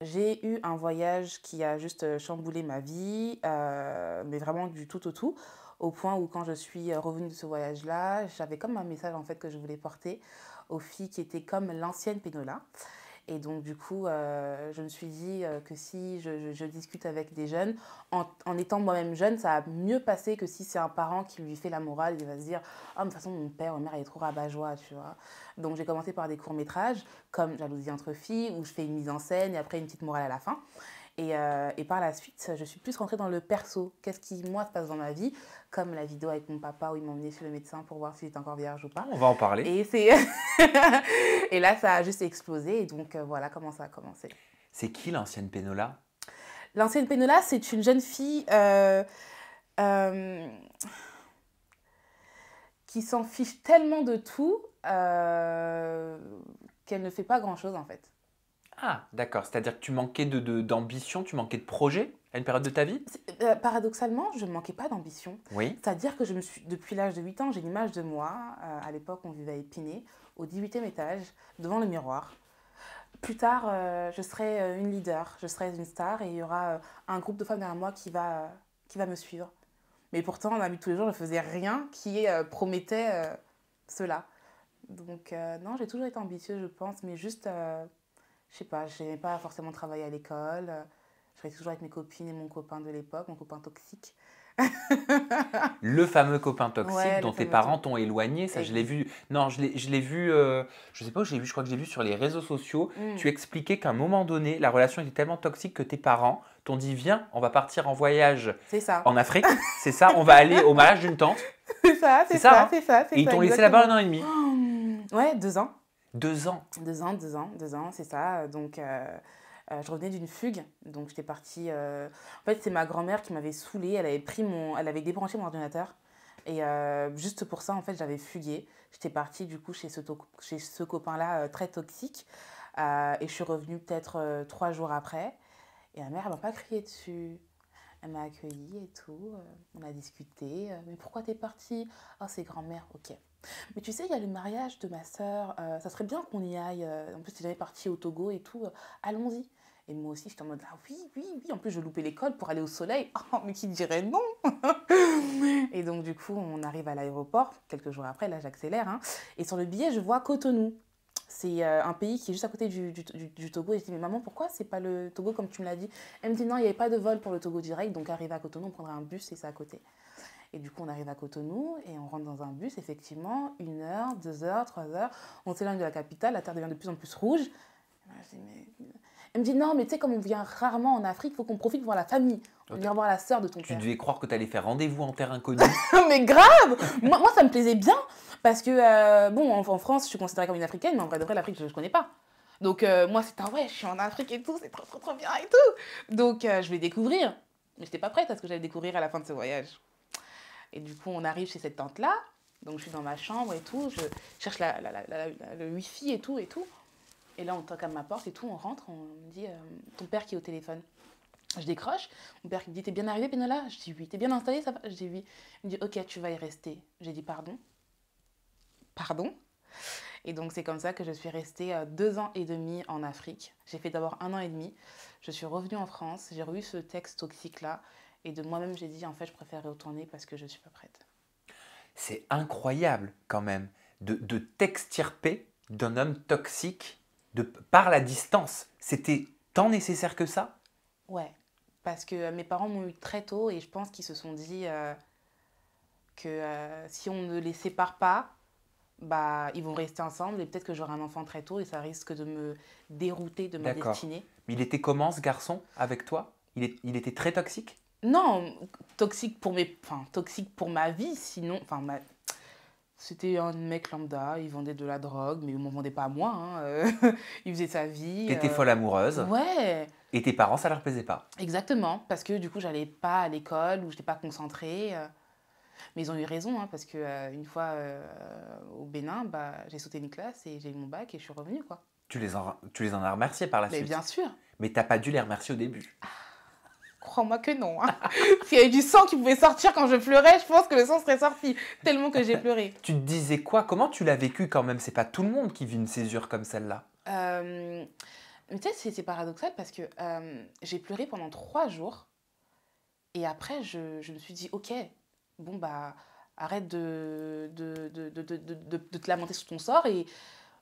J'ai eu un voyage qui a juste, chamboulé ma vie, mais vraiment du tout au tout, au point où quand je suis, revenue de ce voyage-là, j'avais comme un message en fait que je voulais porter aux filles qui étaient comme l'ancienne Pénola. Et donc du coup, je me suis dit, que si je discute avec des jeunes, en étant moi-même jeune, ça va mieux passer que si c'est un parent qui lui fait la morale, il va se dire: «Ah mais de toute façon mon père, ma mère elle est trop rabat-joie», tu vois? Donc j'ai commencé par des courts-métrages, comme Jalousie entre filles, où je fais une mise en scène et après une petite morale à la fin. Et par la suite, je suis plus rentrée dans le perso. Qu'est-ce qui, moi, se passe dans ma vie, comme la vidéo avec mon papa où il m'a emmenée chez le médecin pour voir si j'étais encore vierge ou pas. On va en parler. Et c'est et là, ça a juste explosé. Et donc, voilà comment ça a commencé. C'est qui l'ancienne Pénola? L'ancienne Pénola, c'est une jeune fille euh, qui s'en fiche tellement de tout qu'elle ne fait pas grand-chose, en fait. Ah, d'accord. C'est-à-dire que tu manquais d'ambition, tu manquais de projet à une période de ta vie? Paradoxalement, je ne manquais pas d'ambition. Oui. C'est-à-dire que depuis l'âge de 8 ans, j'ai l'image de moi. À l'époque, on vivait à Épinay, au 18e étage, devant le miroir. Plus tard, je serai une leader, je serai une star et il y aura un groupe de femmes derrière moi qui va me suivre. Mais pourtant, dans la vie de tous les jours, je ne faisais rien qui promettait cela. Donc, non, j'ai toujours été ambitieuse, je pense, mais juste, je sais pas, je n'aimais pas forcément travailler à l'école. Je restais toujours avec mes copines et mon copain de l'époque, mon copain toxique. Le fameux copain toxique Ouais, le dont tes fameux parents t'ont éloigné, ça je l'ai Ex- vu. Non, je l'ai vu, je sais pas où je l'ai vu, je crois que je l'ai vu sur les réseaux sociaux. Mm. Tu expliquais qu'à un moment donné, la relation était tellement toxique que tes parents t'ont dit: Viens, on va partir en voyage C'est ça. en Afrique. C'est ça, on va aller au mariage d'une tante. C'est ça, C'est c'est ça, ça, hein? c'est ça, c'est Et ils ça, t'ont laissé là-bas exactement. 1 an et demi. Ouais, 2 ans. 2 ans. 2 ans, c'est ça. Donc, je revenais d'une fugue. Donc, j'étais partie. En fait, c'est ma grand-mère qui m'avait saoulée. Elle avait débranché mon ordinateur. Et juste pour ça, en fait, j'avais fugué. J'étais partie, du coup, chez ce copain-là très toxique. Et je suis revenue peut-être 3 jours après. Et ma mère, elle m'a pas crié dessus. Elle m'a accueillie et tout. On a discuté. Mais pourquoi t'es partie? Oh, c'est grand-mère, ok. Mais tu sais, il y a le mariage de ma sœur. Ça serait bien qu'on y aille. En plus, t'es jamais partie au Togo et tout. Allons-y. Et moi aussi, j'étais en mode, ah oui, oui, oui. En plus, je loupais l'école pour aller au soleil. Oh, mais qui dirait non? Et donc, du coup, on arrive à l'aéroport. Quelques jours après, là, j'accélère, hein. Et sur le billet, je vois Cotonou. C'est un pays qui est juste à côté du Togo. Et je dis, mais maman, pourquoi c'est pas le Togo comme tu me l'as dit? Elle me dit, non, il n'y avait pas de vol pour le Togo direct. Donc, arrivé à Cotonou, on prendra un bus et c'est à côté. Et du coup, on arrive à Cotonou et on rentre dans un bus, effectivement, 1 heure, 2 heures, 3 heures. On s'éloigne de la capitale, la terre devient de plus en plus rouge. Je dis, mais... Elle me dit, non, mais tu sais, comme on vient rarement en Afrique, il faut qu'on profite pour voir la famille. On vient voir la sœur de ton Tu père. devais croire que tu allais faire rendez-vous en terre inconnue. Mais grave moi, ça me plaisait bien parce que, bon, en France, je suis considérée comme une africaine, mais en vrai de vrai, l'Afrique, je ne connais pas. Donc, moi, c'était un ouais, je suis en Afrique et tout, c'est trop, trop, trop bien et tout. Donc, je vais découvrir. Mais je n'étais pas prête à ce que j'allais découvrir à la fin de ce voyage. Et du coup, on arrive chez cette tante-là. Donc, je suis dans ma chambre et tout. Je cherche le wifi et tout et tout. Et là, on toque à ma porte et tout. On rentre. On me dit, ton père qui est au téléphone. Je décroche. Mon père qui me dit, t'es bien arrivé, Pénola? Je dis oui. T'es bien installé, ça va? Je dis oui. Il me dit, ok, tu vas y rester. J'ai dit, pardon? Pardon? Et donc, c'est comme ça que je suis restée 2 ans et demi en Afrique. J'ai fait d'abord 1 an et demi. Je suis revenue en France. J'ai reçu ce texte toxique-là. Et de moi-même, j'ai dit, en fait, je préfère retourner parce que je ne suis pas prête. C'est incroyable quand même de t'extirper d'un homme toxique par la distance. C'était tant nécessaire que ça? Ouais, parce que mes parents m'ont eu très tôt et je pense qu'ils se sont dit que si on ne les sépare pas, bah, ils vont rester ensemble et peut-être que j'aurai un enfant très tôt et ça risque de me dérouter de ma D'accord. destinée. Mais il était comment ce garçon avec toi? Il était très toxique? Non, toxique pour ma vie, sinon, c'était un mec lambda, il vendait de la drogue, mais il m'en vendait pas à moi, hein, il faisait sa vie. T'étais folle amoureuse Ouais, et tes parents, ça leur plaisait pas. exactement, parce que du coup, j'allais pas à l'école ou j'étais pas concentrée. Mais ils ont eu raison, hein, parce que une fois au Bénin, bah, j'ai sauté une classe et j'ai eu mon bac et je suis revenue, quoi. Tu les en as remerciés par la Mais bien suite. sûr, Mais t'as pas dû les remercier au début. crois-moi que non, hein. S'il y avait du sang qui pouvait sortir quand je pleurais, je pense que le sang serait sorti, tellement que j'ai pleuré. Tu te disais quoi? Comment tu l'as vécu quand même? C'est pas tout le monde qui vit une césure comme celle-là. Euh, Mais tu sais, c'est paradoxal parce que j'ai pleuré pendant 3 jours. Et après, je me suis dit, ok, bon, bah, arrête de te lamenter sur ton sort et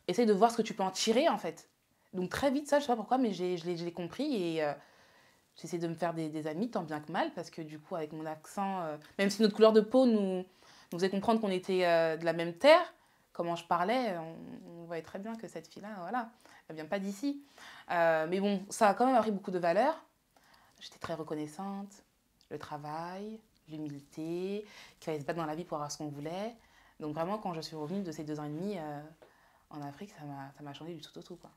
essaye de voir ce que tu peux en tirer, en fait. Donc très vite, ça, je sais pas pourquoi, mais je l'ai compris et j'essaie de me faire des amis, tant bien que mal, parce que du coup, avec mon accent, même si notre couleur de peau nous faisait comprendre qu'on était de la même terre, comment je parlais, on voyait très bien que cette fille-là, voilà, elle vient pas d'ici. Mais bon, ça a quand même appris beaucoup de valeurs. J'étais très reconnaissante, le travail, l'humilité, qu'il fallait se battre dans la vie pour avoir ce qu'on voulait. Donc vraiment, quand je suis revenue de ces 2 ans et demi en Afrique, ça m'a changé du tout au tout, quoi.